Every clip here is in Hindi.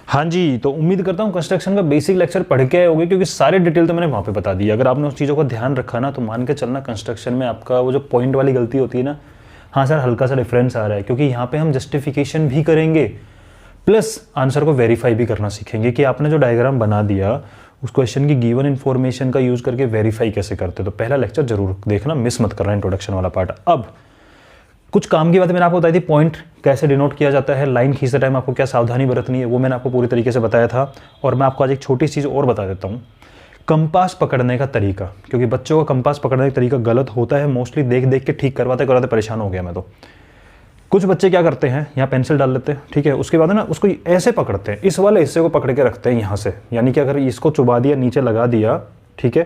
हाँ जी, तो उम्मीद करता हूँ कंस्ट्रक्शन का बेसिक लेक्चर पढ़ के आए होंगे, क्योंकि सारे डिटेल तो मैंने वहाँ पे बता दी। अगर आपने उस चीज़ों का ध्यान रखा ना, तो मान के चलना कंस्ट्रक्शन में आपका वो जो पॉइंट वाली गलती होती है ना, हाँ सर हल्का सा डिफरेंस आ रहा है, क्योंकि यहाँ पे हम जस्टिफिकेशन भी करेंगे प्लस आंसर को वेरीफाई भी करना सीखेंगे कि आपने जो डायग्राम बना दिया उस क्वेश्चन की गिवन इन्फॉर्मेशन का यूज़ करके वेरीफाई कैसे करते। तो पहला लेक्चर जरूर देखना, मिस मत करना इंट्रोडक्शन वाला पार्ट। अब कुछ काम की बातें मैंने आपको बताई थी, पॉइंट कैसे डिनोट किया जाता है, लाइन खींचते टाइम आपको क्या सावधानी बरतनी है, वो मैंने आपको पूरी तरीके से बताया था। और मैं आपको आज एक छोटी चीज़ और बता देता हूँ, कंपास पकड़ने का तरीका, क्योंकि बच्चों का कंपास पकड़ने का तरीका गलत होता है, मोस्टली देख देख के ठीक करवाते करवाते परेशान हो गया मैं तो। कुछ बच्चे क्या करते हैं, यहाँ पेंसिल डाल लेते हैं, ठीक है, उसके बाद ना उसको ऐसे पकड़ते हैं, इस वाले हिस्से को पकड़ के रखते हैं यहाँ से, यानी कि अगर इसको चुबा दिया, नीचे लगा दिया, ठीक है,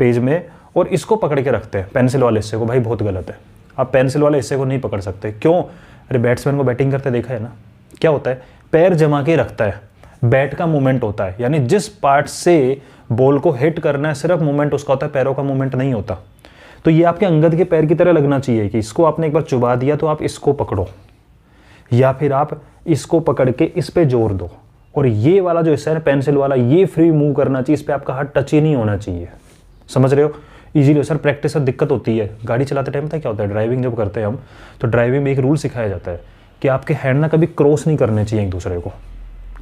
पेज में, और इसको पकड़ के रखते हैं पेंसिल वाले हिस्से को। भाई बहुत गलत है, आप पेंसिल वाले हिस्से को नहीं पकड़ सकते। क्यों? अरे बैट्समैन को बैटिंग करते देखा है ना, क्या होता है, पैर जमा के रखता है, बैट का मूवमेंट होता है, यानी जिस पार्ट से बॉल को हिट करना है सिर्फ मूवमेंट उसका होता है, पैरों का मूवमेंट नहीं होता। तो ये आपके अंगद के पैर की तरह लगना चाहिए कि इसको आपने एक बार चुबा दिया तो आप इसको पकड़ो, या फिर आप इसको पकड़ के इस पे जोर दो, और ये वाला जो हिस्सा है पेंसिल वाला, ये फ्री मूव करना चाहिए, इस पे आपका हाथ टच ही नहीं होना चाहिए। समझ रहे हो? इजीली। सर प्रैक्टिस से दिक्कत होती है, गाड़ी चलाते टाइम पता क्या होता है, ड्राइविंग जब करते हैं हम, तो ड्राइविंग में एक रूल सिखाया जाता है कि आपके हैंड ना कभी क्रॉस नहीं करने चाहिए एक दूसरे को,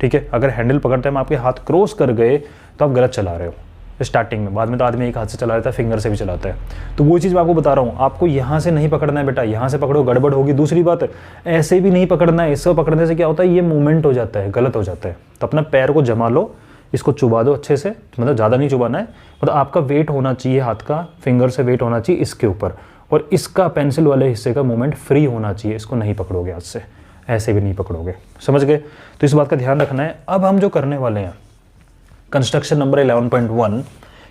ठीक है। अगर हैंडल पकड़ते हैं आपके हाथ क्रॉस कर गए तो आप गलत चला रहे हो स्टार्टिंग में। बाद में तो आदमी एक हाथ से चला लेता है, फिंगर से भी चलाता है। तो वो चीज़ मैं आपको बता रहा हूँ, आपको यहाँ से नहीं पकड़ना है बेटा, यहाँ से पकड़ो गड़बड़ होगी। दूसरी बात, ऐसे भी नहीं पकड़ना है, इसको पकड़ने से क्या होता है, ये मूवमेंट हो जाता है, गलत हो जाता है। तो अपना पैर को जमा लो, इसको चुबा दो अच्छे से, मतलब ज़्यादा नहीं चुबाना है, मतलब आपका वेट होना चाहिए, हाथ का फिंगर से वेट होना चाहिए इसके ऊपर, और इसका पेंसिल वाले हिस्से का मूवमेंट फ्री होना चाहिए। इसको नहीं पकड़ोगे हाथ से, ऐसे भी नहीं पकड़ोगे, समझ गए? तो इस बात का ध्यान रखना है। अब हम जो करने वाले हैं कंस्ट्रक्शन नंबर 11.1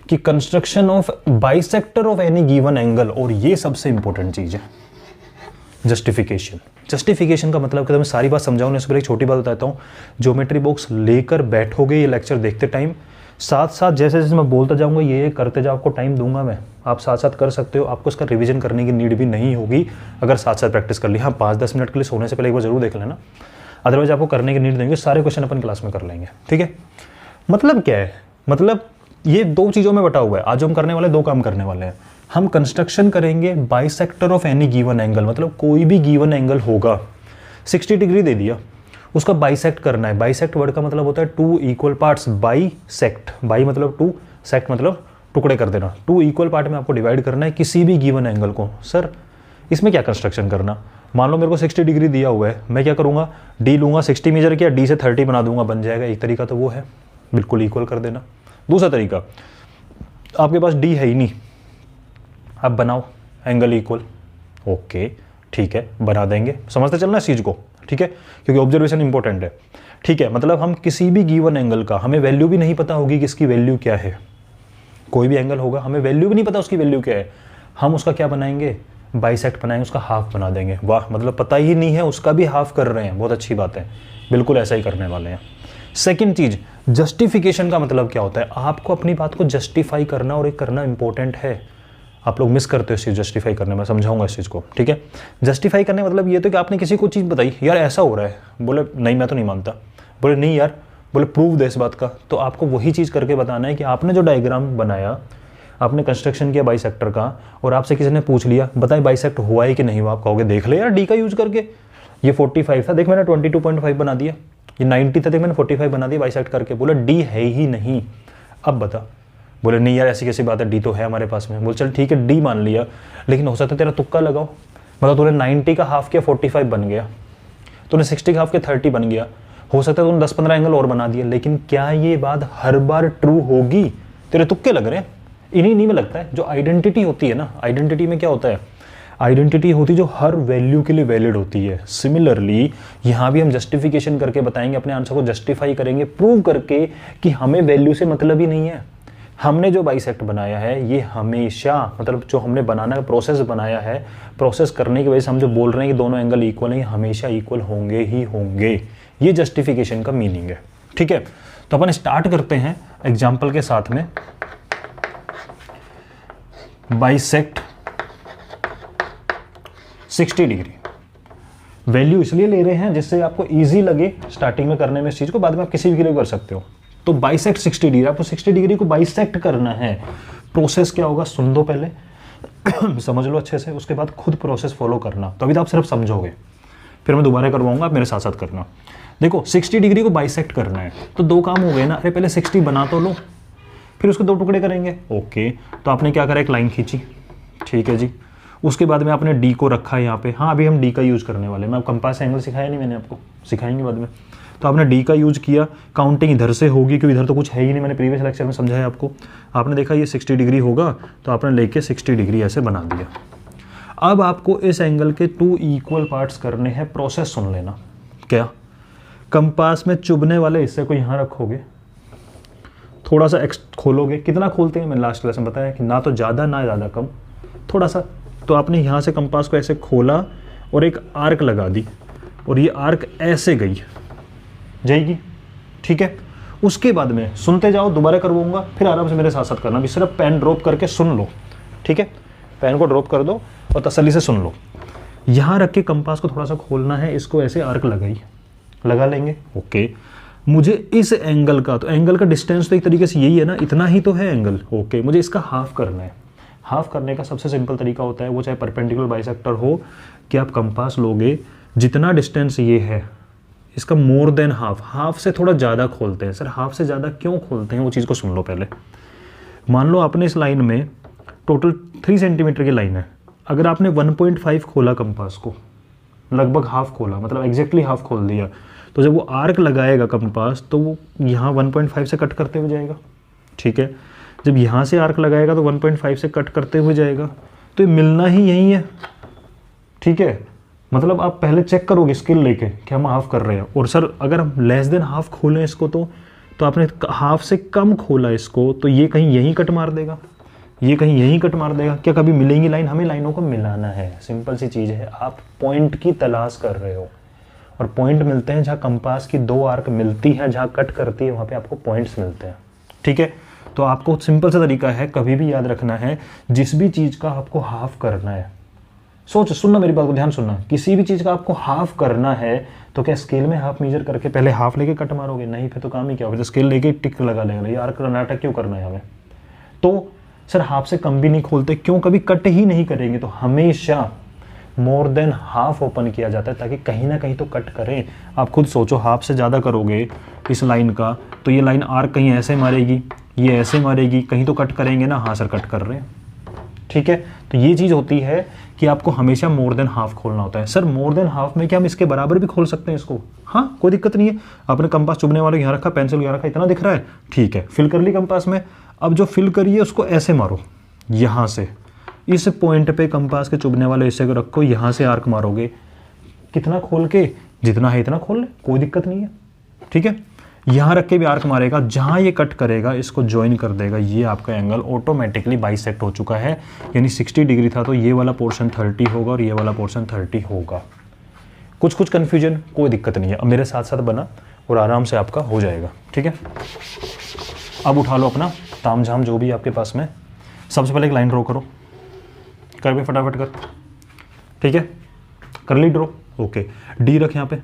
कि construction of bisector of any given angle, और ये सबसे इंपॉर्टेंट चीज़ है जस्टिफिकेशन। जस्टिफिकेशन का मतलब कि मैं सारी बात समझाऊँ इसके पहले एक छोटी बात बताता हूँ। ज्योमेट्री बॉक्स लेकर बैठोगे ये लेक्चर देखते टाइम, साथ साथ जैसे जैसे मैं बोलता जाऊँगा ये करते जाओ, आपको टाइम दूंगा मैं, आप साथ साथ कर सकते हो। आपको इसका रिवीजन करने की नीड भी नहीं होगी अगर साथ साथ प्रैक्टिस कर ली। हाँ 5-10 मिनट के लिए सोने से पहले एक बार जरूर देख लेना, अदरवाइज आपको करने की नीड देंगे, सारे क्वेश्चन अपन क्लास में कर लेंगे, ठीक है। मतलब क्या है, मतलब ये दो चीज़ों में बटा हुआ है। आज हम करने वाले दो काम करने वाले हैं। हम कंस्ट्रक्शन करेंगे bisector of any given angle, मतलब कोई भी गिवन एंगल होगा, 60 डिग्री दे दिया, उसका बाइसेक्ट करना है। बाइसेक्ट वर्ड का मतलब होता है two equal parts, bisect, bi मतलब टू, सेक्ट मतलब टुकड़े कर देना। टू इक्वल पार्ट में आपको डिवाइड करना है किसी भी गिवन एंगल को। सर इसमें क्या कंस्ट्रक्शन करना, मान लो मेरे को 60 डिग्री दिया हुआ है, मैं क्या करूँगा, डी लूँगा, 60 मेजर किया, डी से 30 बना दूंगा, बन जाएगा। एक तरीका तो वो है बिल्कुल इक्वल कर देना। दूसरा तरीका, आपके पास डी है ही नहीं, आप बनाओ एंगल इक्वल, ओके ठीक है बना देंगे। समझते चलना इस चीज़ को, ठीक है, क्योंकि ऑब्जर्वेशन इंपॉर्टेंट है, ठीक है। मतलब हम किसी भी गिवन एंगल का, हमें वैल्यू भी नहीं पता होगी कि इसकी वैल्यू क्या है, कोई भी एंगल होगा हमें वैल्यू भी नहीं पता उसकी वैल्यू क्या है, हम उसका क्या बनाएंगे, बाइसेक्ट बनाएंगे, उसका हाफ बना देंगे। वाह, मतलब पता ही नहीं है उसका भी हाफ कर रहे हैं, बहुत अच्छी बात है, बिल्कुल ऐसा ही करने वाले हैं। सेकंड चीज, जस्टिफिकेशन का मतलब क्या होता है, आपको अपनी बात को जस्टिफाई करना, और ये करना इंपॉर्टेंट है। आप लोग मिस करते हो इस चीज़ जस्टिफाई करने में, समझाऊंगा इस चीज़ को, ठीक है। जस्टिफाई करने मतलब ये तो कि आपने किसी को चीज़ बताई, यार ऐसा हो रहा है, बोले नहीं मैं तो नहीं मानता, बोले नहीं यार, बोले प्रूव दे इस बात का, तो आपको वही चीज़ करके बताना है कि आपने जो डायग्राम बनाया, आपने कंस्ट्रक्शन किया बाइसेक्टर का, और आपसे किसी ने पूछ लिया बताए बाइसेक्ट हुआ है कि नहीं हुआ, आप कहोगे देख ले यार डी का यूज करके, ये 45 था देख मैंने 22.5 बना दिया, ये 90 था देख मैंने 45 बना दिया बाइसेक्ट करके, बोले डी है ही नहीं, अब बता। बोले नहीं यार ऐसी कैसी बात है, डी तो है हमारे पास में। बोले चल ठीक है डी मान लिया, लेकिन हो सकता है तेरा तुक्का लगाओ, मतलब तूने 90 का हाफ किया 45 बन गया, तूने 60 का हाफ किया 30 बन गया, हो सकता है तूने 10-15 एंगल और बना दिया, लेकिन क्या ये बात हर बार ट्रू होगी? तेरे तुक्के लग रहे हैं। इन्हीं में लगता है जो आइडेंटिटी होती है ना, आइडेंटिटी में क्या होता है, आइडेंटिटी होती है जो हर वैल्यू के लिए वैलिड होती है। सिमिलरली यहाँ भी हम जस्टिफिकेशन करके बताएंगे, अपने आंसर को जस्टिफाई करेंगे, प्रूव करके कि हमें वैल्यू से मतलब ही नहीं है, हमने जो बाइसेक्ट बनाया है ये हमेशा, मतलब जो हमने बनाना का प्रोसेस बनाया है, प्रोसेस करने की वजह से हम जो बोल रहे हैं कि दोनों एंगल इक्वल हैं, हमेशा इक्वल होंगे ही होंगे। ये जस्टिफिकेशन का मीनिंग है, ठीक है। तो अपन स्टार्ट करते हैं एग्जाम्पल के साथ में। बाइसेक्ट 60 डिग्री, वैल्यू इसलिए ले रहे हैं जिससे आपको ईजी लगे स्टार्टिंग में करने में इस चीज़ को, बाद में आप किसी भी के लिए कर सकते हो। तो बाइसेक्ट 60 डिग्री, आपको 60 डिग्री को बाइसेक्ट करना है। प्रोसेस क्या होगा सुन दो पहले समझ लो अच्छे से, उसके बाद खुद प्रोसेस फॉलो करना। तो अभी तो आप सिर्फ समझोगे, फिर मैं दोबारा करवाऊंगा, आप मेरे साथ साथ करना। देखो 60 डिग्री को बाइसेक्ट करना है तो दो काम हो गए ना। अरे पहले 60 बना तो लो, फिर उसके दो टुकड़े करेंगे। ओके, तो आपने क्या करा, एक लाइन खींची, ठीक है जी। उसके बाद में आपने डी को रखा है यहाँ पे। हाँ, अभी हम डी का यूज़ करने वाले हैं। मैं कंपास एंगल सिखाया नहीं मैंने आपको, सिखाएंगे बाद में। तो आपने डी का यूज़ किया, काउंटिंग इधर से होगी क्योंकि इधर तो कुछ है ही नहीं, मैंने प्रीवियस लेक्चर में समझाया आपको। आपने देखा ये 60 डिग्री होगा तो आपने लेके 60 डिग्री ऐसे बना दिया। अब आपको इस एंगल के 2 इक्वल पार्ट्स करने हैं। प्रोसेस सुन लेना। क्या, कंपास में चुभने वाले हिस्से को यहाँ रखोगे, थोड़ा सा खोलोगे। कितना खोलते हैं मैंने लास्ट क्लास में बताया कि ना तो ज़्यादा ना ज़्यादा कम, थोड़ा सा। तो आपने यहाँ से कंपास को ऐसे खोला और एक आर्क लगा दी और ये आर्क ऐसे जाएगी, ठीक है। उसके बाद में सुनते जाओ, दोबारा करवाऊंगा, फिर आराम से मेरे साथ साथ करना। अभी सिर्फ पेन ड्रॉप करके सुन लो, ठीक है। पेन को ड्रॉप कर दो और तसल्ली से सुन लो। यहाँ रख के कंपास को थोड़ा सा खोलना है, इसको ऐसे आर्क लगा लेंगे। ओके, मुझे इस एंगल का, तो एंगल का डिस्टेंस तो एक तरीके से यही है ना, इतना ही तो है एंगल। ओके, मुझे इसका हाफ करना है। हाफ करने का सबसे सिंपल तरीका होता है, वो चाहे परपेंडिकुलर बाइसेक्टर हो, कि आप कंपास लोगे, जितना डिस्टेंस ये है इसका मोर देन हाफ, हाफ से थोड़ा ज़्यादा खोलते हैं। सर हाफ से ज़्यादा क्यों खोलते हैं, वो चीज़ को सुन लो पहले। मान लो आपने इस लाइन में टोटल 3 सेंटीमीटर की लाइन है, अगर आपने 1.5 खोला कंपास को, लगभग हाफ खोला, मतलब एग्जैक्टली हाफ खोल दिया, तो जब वो आर्क लगाएगा कंपास तो वो यहाँ 1.5 से कट करते हुए जाएगा, ठीक है। जब यहाँ से आर्क लगाएगा तो 1.5 से कट करते हुए जाएगा, तो ये मिलना ही यही है, ठीक है। मतलब आप पहले चेक करोगे स्केल लेके कि हम हाफ कर रहे हैं। और सर अगर हम लेस देन हाफ खोलें इसको, तो आपने हाफ से कम खोला इसको, तो ये कहीं यहीं कट मार देगा, ये कहीं यहीं कट मार देगा। क्या कभी मिलेंगी लाइन? हमें लाइनों को मिलाना है, सिंपल सी चीज़ है। आप पॉइंट की तलाश कर रहे हो और पॉइंट मिलते हैं जहाँ कंपास की 2 आर्क मिलती हैं, जहाँ कट करती है वहाँ पे आपको पॉइंट्स मिलते हैं, ठीक है। तो आपको सिंपल सा तरीका है, कभी भी याद रखना है, जिस भी चीज़ का आपको हाफ करना है, सुनना मेरी बात को, ध्यान सुनना, किसी भी चीज़ का आपको हाफ करना है तो क्या स्केल में हाफ मेजर करके पहले हाफ लेके कट मारोगे? नहीं, फिर तो काम ही क्या होगा, तो स्केल लेके टिक लगा लेगा, ये आर्क नाटक क्यों करना है हमें। तो सर हाफ से कम भी नहीं खोलते, क्यों? कभी कट ही नहीं करेंगे, तो हमेशा मोर देन हाफ ओपन किया जाता है ताकि कहीं ना कहीं तो कट करें। आप खुद सोचो, हाफ से ज़्यादा करोगे इस लाइन का तो ये लाइन आर्क कहीं ऐसे मारेगी, ये ऐसे मारेगी, कहीं तो कट करेंगे ना। हाँ सर कट कर रहे हैं, ठीक है। तो ये चीज़ होती है कि आपको हमेशा मोर देन हाफ खोलना होता है। सर मोर देन हाफ में क्या हम इसके बराबर भी खोल सकते हैं इसको? हाँ, कोई दिक्कत नहीं है। आपने कंपास चुभने वाला यहाँ रखा, पेंसिल यहाँ रखा, इतना दिख रहा है, ठीक है, फिल कर ली कंपास में। अब जो फिल करिए उसको ऐसे मारो, यहाँ से इस पॉइंट पे कंपास के चुभने वाले हिस्से को रखो, यहाँ से आर्क मारोगे, कितना खोल के, जितना है इतना खोल ले, कोई दिक्कत नहीं है, ठीक है। यहाँ रख के भी आर्क मारेगा, जहाँ ये कट करेगा इसको ज्वाइन कर देगा, ये आपका एंगल ऑटोमेटिकली बाइसेक्ट हो चुका है। यानी 60 डिग्री था तो ये वाला पोर्शन 30 होगा और ये वाला पोर्शन 30 होगा। कुछ कन्फ्यूजन, कोई दिक्कत नहीं है। अब मेरे साथ साथ बना और आराम से आपका हो जाएगा, ठीक है। अब उठा लो अपना ताम झाम जो भी आपके पास में। सबसे पहले एक लाइन ड्रॉ करो, कर भी फटाफट कर, ठीक है, कर ली ड्रॉ। ओके, डी रख यहाँ पे,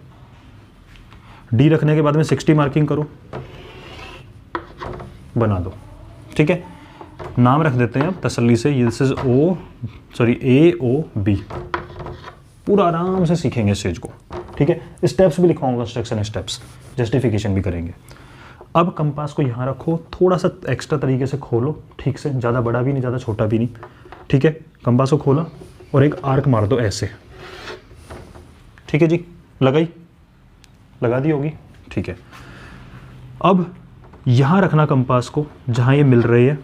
डी रखने के बाद में 60 मार्किंग करो, बना दो, ठीक है। नाम रख देते हैं अब तसल्ली से, दिस इज AOB। पूरा आराम से सीखेंगे इस चीज को, ठीक है। स्टेप्स भी लिखवाऊंगा, कंस्ट्रक्शन स्टेप्स, जस्टिफिकेशन भी करेंगे। अब कंपास को यहाँ रखो, थोड़ा सा एक्स्ट्रा तरीके से खोलो, ठीक से, ज़्यादा बड़ा भी नहीं ज़्यादा छोटा भी नहीं, ठीक है। कंपास को खोला और एक आर्क मार दो ऐसे, ठीक है जी। लगा दी होगी, ठीक है। अब यहाँ रखना कंपास को जहाँ ये मिल रही है,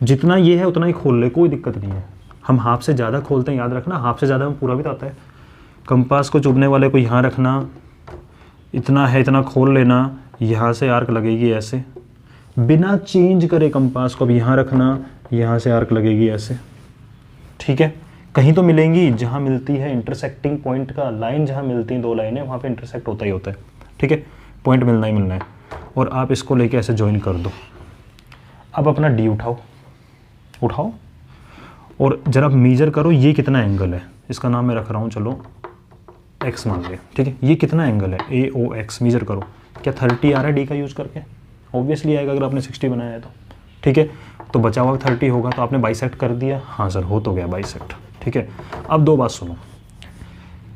जितना ये है उतना ही खोल ले, कोई दिक्कत नहीं है। हम हाफ से ज़्यादा खोलते हैं, याद रखना, हाफ से ज़्यादा में पूरा भी तो आता है। कंपास को चुभने वाले को यहाँ रखना, इतना है इतना खोल लेना, यहाँ से आर्क लगेगी ऐसे, बिना चेंज करे कंपास को अब यहाँ रखना, यहाँ से आर्क लगेगी ऐसे, ठीक है। कहीं तो मिलेंगी, जहाँ मिलती है इंटरसेक्टिंग पॉइंट का लाइन, जहाँ मिलती हैं 2 लाइनें वहाँ पे इंटरसेक्ट होता ही होता है, ठीक है। पॉइंट मिलना ही मिलना है और आप इसको लेके ऐसे ज्वाइन कर दो। अब अपना डी उठाओ और जरा मेजर करो ये कितना एंगल है, इसका नाम मैं रख रहा हूँ, चलो एक्स मान लिया, ठीक है। ये कितना एंगल है, ए ओ एक्स, मेजर करो। क्या 30 आ रहा है डी का यूज़ करके? ऑब्वियसली आएगा अगर आपने 60 बनाया है तो, ठीक है। तो बचा हुआ 30 होगा, तो आपने बाइसेक्ट कर दिया। हाँ सर, हो तो गया बाइसेक्ट, ठीक है। अब दो बात सुनो,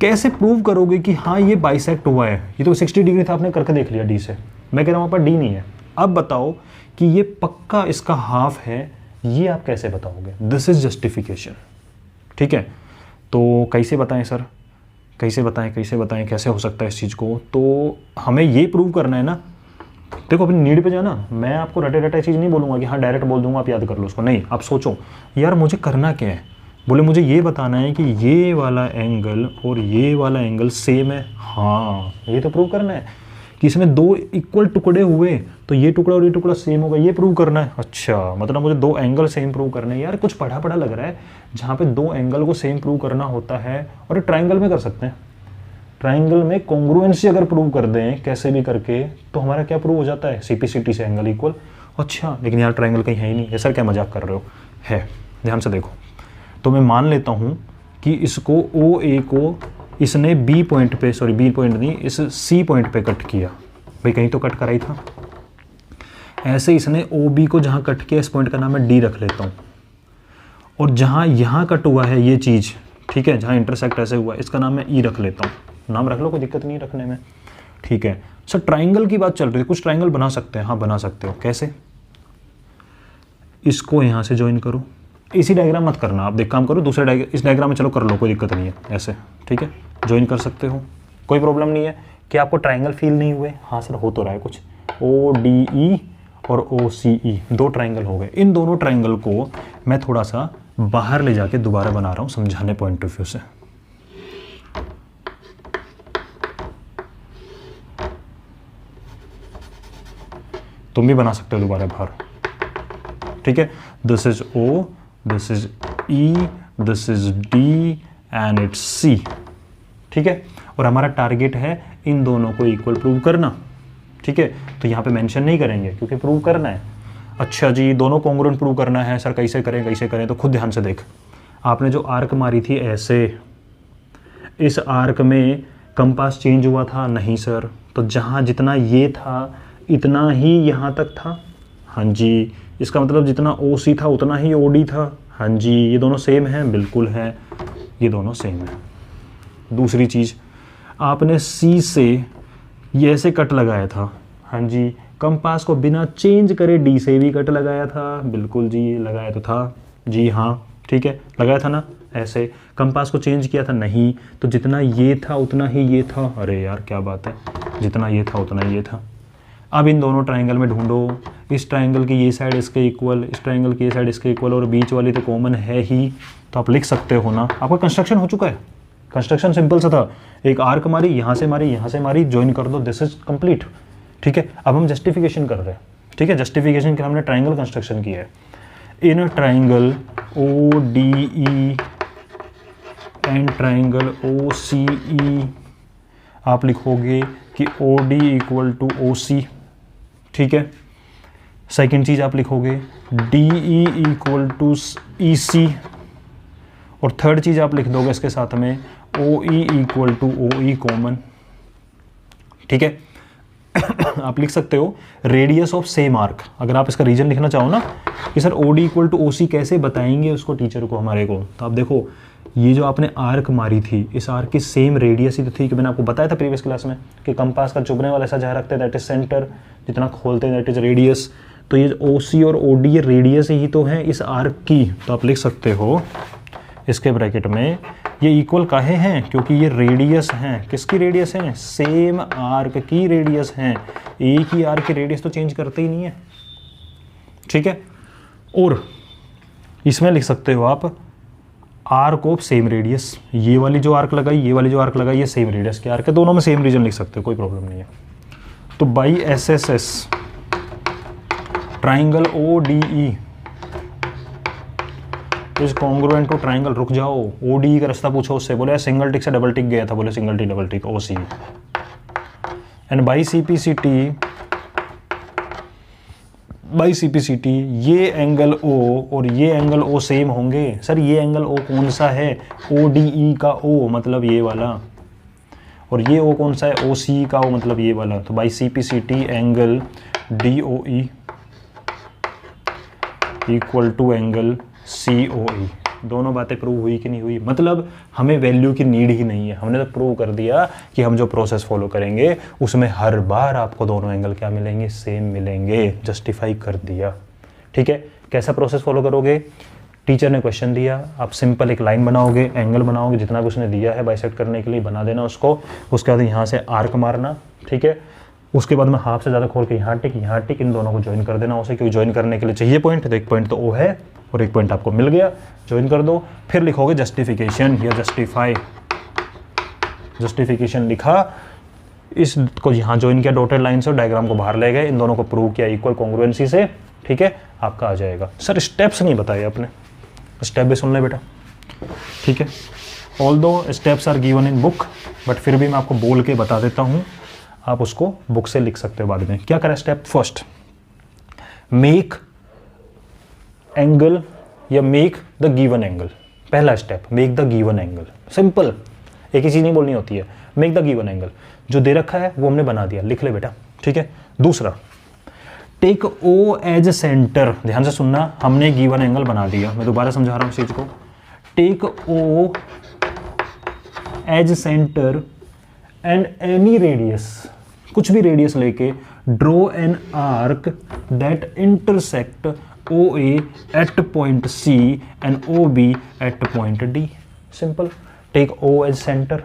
कैसे प्रूव करोगे कि हाँ ये बाइसेक्ट हुआ है? ये तो 60 डिग्री था, आपने करके देख लिया डी से। मैं कह रहा हूँ वहाँ पर डी नहीं है। अब बताओ कि ये पक्का इसका हाफ है, ये आप कैसे बताओगे? दिस इज जस्टिफिकेशन, ठीक है। तो कैसे बताएं सर, कैसे बताएं, कैसे हो सकता है इस चीज़ को? तो हमें ये प्रूव करना है ना। देखो अपनी नीड पे जाना, मैं आपको रटे रटे चीज़ नहीं बोलूँगा कि हाँ डायरेक्ट बोल दूंगा आप याद कर लो उसको, नहीं। आप सोचो यार मुझे करना क्या है। बोले मुझे ये बताना है कि ये वाला एंगल और ये वाला एंगल सेम है। हाँ, ये तो प्रूव करना है कि इसमें दो इक्वल टुकड़े हुए तो ये टुकड़ा और ये टुकड़ा सेम होगा, ये प्रूव करना है। अच्छा, मतलब मुझे दो एंगल सेम प्रूव करने हैं। यार कुछ पढ़ा पढ़ा लग रहा है, जहाँ पे दो एंगल को सेम प्रूव करना होता है। और ट्राइंगल में कर सकते हैं, ट्राइंगल में कॉन्ग्रुएंसी अगर प्रूव कर दें कैसे भी करके, तो हमारा क्या प्रूव हो जाता है? CP/CT से एंगल इक्वल। अच्छा, लेकिन यार ट्राइंगल कहीं है ही नहीं। ये सर क्या मजाक कर रहे हो? है, ध्यान से देखो। तो मैं मान लेता हूँ कि इसको OA को इसने B पॉइंट पे, सॉरी B पॉइंट नहीं, इस C पॉइंट पे कट किया। भाई कहीं तो कट करा ही था। ऐसे इसने OB को जहाँ कट किया, इस पॉइंट का नाम मैं D रख लेता हूँ। और जहाँ यहाँ कट हुआ है ये चीज़, ठीक है, जहाँ इंटरसेक्ट ऐसे हुआ, इसका नाम मैं E रख लेता हूँ। नाम रख लो, कोई दिक्कत नहीं रखने में, ठीक है। सर ट्राइंगल की बात चल रही है, कुछ ट्राइंगल बना सकते हैं। हाँ बना सकते हो। कैसे? इसको यहाँ से ज्वाइन करो। इसी डायग्राम मत करना, आप देख काम करो दूसरे इस डायग्राम में चलो कर लो, कोई दिक्कत नहीं है। ऐसे ठीक है, ज्वाइन कर सकते हो, कोई प्रॉब्लम नहीं है। क्या आपको ट्राइंगल फील नहीं हुए? हाँ सर हो तो रहा है कुछ। ODE और OCE दो ट्राइंगल हो गए। इन दोनों ट्राइंगल को मैं थोड़ा सा बाहर ले जाके दोबारा बना रहा हूँ समझाने पॉइंट ऑफ व्यू से। तुम भी बना सकते हो दोबारा बाहर, ठीक है। This is O, this is E, this is D and it's C, ठीक है। और हमारा टारगेट है इन दोनों को इक्वल प्रूव करना, ठीक है। तो यहाँ पे मेंशन नहीं करेंगे क्योंकि प्रूव करना है। अच्छा जी, दोनों कॉन्ग्रुएंट प्रूव करना है सर, कैसे करें कैसे करें? तो खुद ध्यान से देख, आपने जो आर्क मारी थी ऐसे, इस आर्क में कंपास चेंज हुआ था? नहीं सर। तो जहाँ जितना ये था इतना ही यहाँ तक था? हाँ जी। इसका मतलब जितना OC था उतना ही OD था? हाँ जी। ये दोनों सेम हैं? बिल्कुल है, ये दोनों सेम है। दूसरी चीज़, आपने C से ये ऐसे कट लगाया था? हाँ जी। कंपास को बिना चेंज करे D से भी कट लगाया था? बिल्कुल जी, लगाया तो था जी, हाँ ठीक है, लगाया था ना। ऐसे कंपास को चेंज किया था? नहीं। तो जितना ये था उतना ही ये था। अरे यार क्या बात है, जितना ये था उतना ये था। अब इन दोनों ट्राइंगल में ढूंढो, इस ट्राइंगल की ये साइड इसके इक्वल, इस ट्राइंगल की ये साइड इसके इक्वल, और बीच वाली तो कॉमन है ही। तो आप लिख सकते हो ना, आपका कंस्ट्रक्शन हो चुका है। कंस्ट्रक्शन सिंपल सा था, एक आर्क मारी, यहाँ से मारी, यहाँ से मारी, ज्वाइन कर दो, दिस इज कंप्लीट, ठीक है। अब हम जस्टिफिकेशन कर रहे हैं, ठीक है। जस्टिफिकेशन के हमने ट्राइंगल कंस्ट्रक्शन किया है। In triangle ODE and triangle OCE आप लिखोगे कि OD इक्वल टू OC, ठीक है। सेकेंड चीज़ आप लिखोगे DE इक्वल टू EC, और थर्ड चीज़ आप लिख दोगे इसके साथ में OE equal to OE common, ठीक है। आप लिख सकते हो रेडियस ऑफ सेम आर्क। अगर आप इसका रीजन लिखना चाहो ना कि sir OD equal to OC कैसे बताएंगे उसको टीचर को हमारे को, तो आप देखो ये जो आपने आर्क मारी थी, इस आर्क की सेम रेडियस ही तो थी कि मैंने आपको बताया था प्रीवियस क्लास में कि कंपास का चुभने वाला ऐसा जहाँ रखते हैं दैट इज सेंटर, जितना खोलते हैं दैट इज रेडियस। तो ये OC और OD ये रेडियस ही तो है इस आर्क की। तो आप लिख सकते हो इसके ब्रैकेट में ये इक्वल काहे हैं, क्योंकि ये रेडियस हैं। किसकी रेडियस हैं? सेम आर्क की रेडियस हैं। एक ही आर्क की रेडियस तो चेंज करते ही नहीं है, ठीक है। और इसमें लिख सकते हो आप आर्क ऑफ सेम रेडियस। ये वाली जो आर्क लगाई, ये वाली जो आर्क लगाई, ये सेम रेडियस के आर्क है, दोनों में सेम रीजन लिख सकते हो, कोई प्रॉब्लम नहीं है। तो by SSS triangle ODE is congruent to triangle, रुक जाओ, ODE का रास्ता पूछो उससे, बोले सिंगल टिक से डबल टिक गया था, बोले single tick double tick OC, and by CP/CT ये एंगल O और ये एंगल O सेम होंगे। सर ये एंगल O कौन सा है? ODE का O, मतलब ये वाला। और ये ओ कौन सा है, ओ सी का, वो मतलब ये वाला, तो by C P C T angle D O E equal to angle C O E. दोनों बातें प्रूव हुई कि नहीं हुई? मतलब हमें वैल्यू की नीड ही नहीं है, हमने तो प्रूव कर दिया कि हम जो प्रोसेस फॉलो करेंगे उसमें हर बार आपको दोनों एंगल क्या मिलेंगे, सेम मिलेंगे। जस्टिफाई कर दिया। ठीक है, कैसा प्रोसेस फॉलो करोगे? टीचर ने क्वेश्चन दिया, आप सिंपल एक लाइन बनाओगे, एंगल बनाओगे, जितना भी उसने दिया है बाइसेक्ट करने के लिए बना देना उसको। उसके बाद यहाँ से आर्क मारना, ठीक है। उसके बाद में हाफ से ज़्यादा खोल के यहाँ टिक, इन दोनों को ज्वाइन कर देना उसे, क्योंकि ज्वाइन करने के लिए चाहिए पॉइंट, तो एक पॉइंट तो ओ है और एक पॉइंट आपको मिल गया, ज्वाइन कर दो। फिर लिखोगे जस्टिफिकेशन या जस्टिफाई। जस्टिफिकेशन लिखा, इसको यहाँ ज्वाइन किया डॉटेड लाइन से और डायग्राम को बाहर ले गए, इन दोनों को प्रूव किया इक्वल कॉन्ग्रुएंसी से। ठीक है, आपका आ जाएगा। सर स्टेप्स नहीं बताए आपने, स्टेप भी सुन ले बेटा। ठीक है, although steps are given in book, but फिर भी मैं आपको बोल के बता देता हूँ, आप उसको बुक से लिख सकते हो बाद में। क्या करें? स्टेप फर्स्ट, मेक एंगल या मेक द गिवन एंगल। पहला step, make the given angle. Simple, एक ही चीज नहीं बोलनी होती है, मेक द गिवन एंगल। जो दे रखा है वो हमने बना दिया, लिख ले बेटा। ठीक है, दूसरा, टेक ओ एज सेंटर। ध्यान से सुनना, हमने गिवन एंगल बना दिया, मैं दोबारा समझा रहा हूं इस चीज को। Take O as centre and any radius, कुछ भी रेडियस लेके, draw an arc that intersect O A at point C and O B at point D. Simple, take O as centre,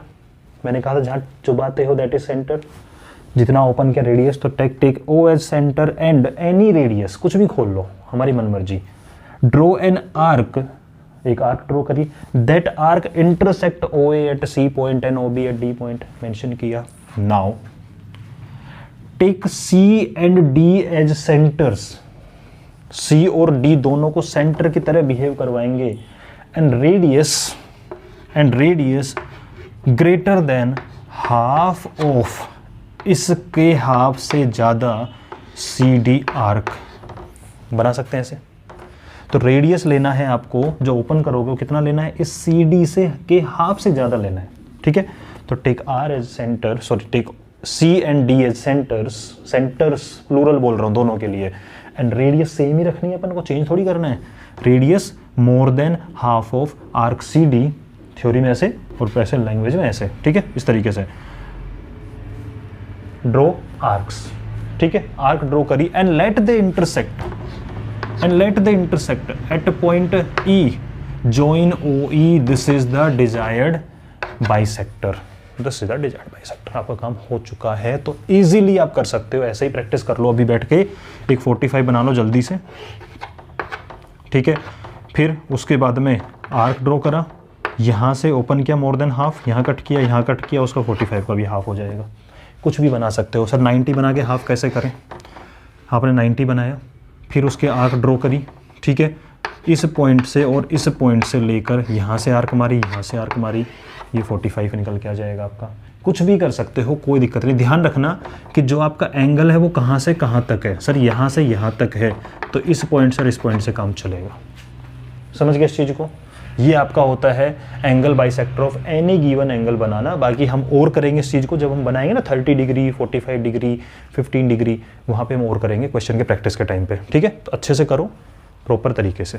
मैंने कहा था जहां चुबाते हो दैट इज सेंटर, जितना ओपन किया रेडियस, तो take O as centre and any radius, कुछ भी खोल लो, हमारी मनमर्जी। ड्रॉ एन आर्क, एक आर्क ड्रॉ करिए, that arc intersect O A at C point and O B at D point, mention किया। Now take C and D as centres, C और डी दोनों को सेंटर की तरह बिहेव करवाएंगे, and radius greater than half of, इसके हाफ से ज्यादा सी डी आर्क। बना सकते हैं ऐसे। तो रेडियस लेना है आपको, जो ओपन करोगे वो कितना लेना है, इस सी डी से के हाफ से ज्यादा लेना है। ठीक है, तो take R as centre, sorry take C and D as centres, centres plural बोल रहा हूं दोनों के लिए, एंड रेडियस सेम ही रखनी है अपन को, चेंज थोड़ी करना है। Radius more than half of arc C D, theory में ऐसे और वैसे लैंग्वेज में ऐसे। ठीक है, इस तरीके से ड्रॉ आर्क्स। ठीक है, आर्क ड्रॉ करी, and let the intersect at point E join OE, this is the desired bisector. This is the desired bisector. आपका काम हो चुका है, तो इजीली आप कर सकते हो। ऐसे ही प्रैक्टिस कर लो अभी बैठ के, एक 45 बना लो जल्दी से। ठीक है, फिर उसके बाद में आर्क ड्रॉ करा, यहाँ से ओपन किया मोर देन हाफ, यहाँ कट किया, उसका 45 का भी हाफ हो जाएगा। कुछ भी बना सकते हो। सर 90 बना के हाफ कैसे करें? आपने 90 बनाया, फिर उसके आर्क ड्रॉ करी। ठीक है, इस पॉइंट से और इस पॉइंट से लेकर यहाँ से आर्क मारी, यहाँ से आर्क मारी, ये 45 निकल के आ जाएगा आपका। कुछ भी कर सकते हो, कोई दिक्कत नहीं। ध्यान रखना कि जो आपका एंगल है वो कहाँ से कहाँ तक है। सर यहाँ से यहाँ तक है, तो इस पॉइंट से और इस पॉइंट से काम चलेगा। समझ गए इस चीज़ को? ये आपका होता है angle bisector of any given angle बनाना। बाकी हम और करेंगे इस चीज़ को जब हम बनाएंगे ना 30 डिग्री, 45 डिग्री, 15 डिग्री, वहाँ पे हम और करेंगे क्वेश्चन के प्रैक्टिस के टाइम पे। ठीक है, तो अच्छे से करो प्रॉपर तरीके से।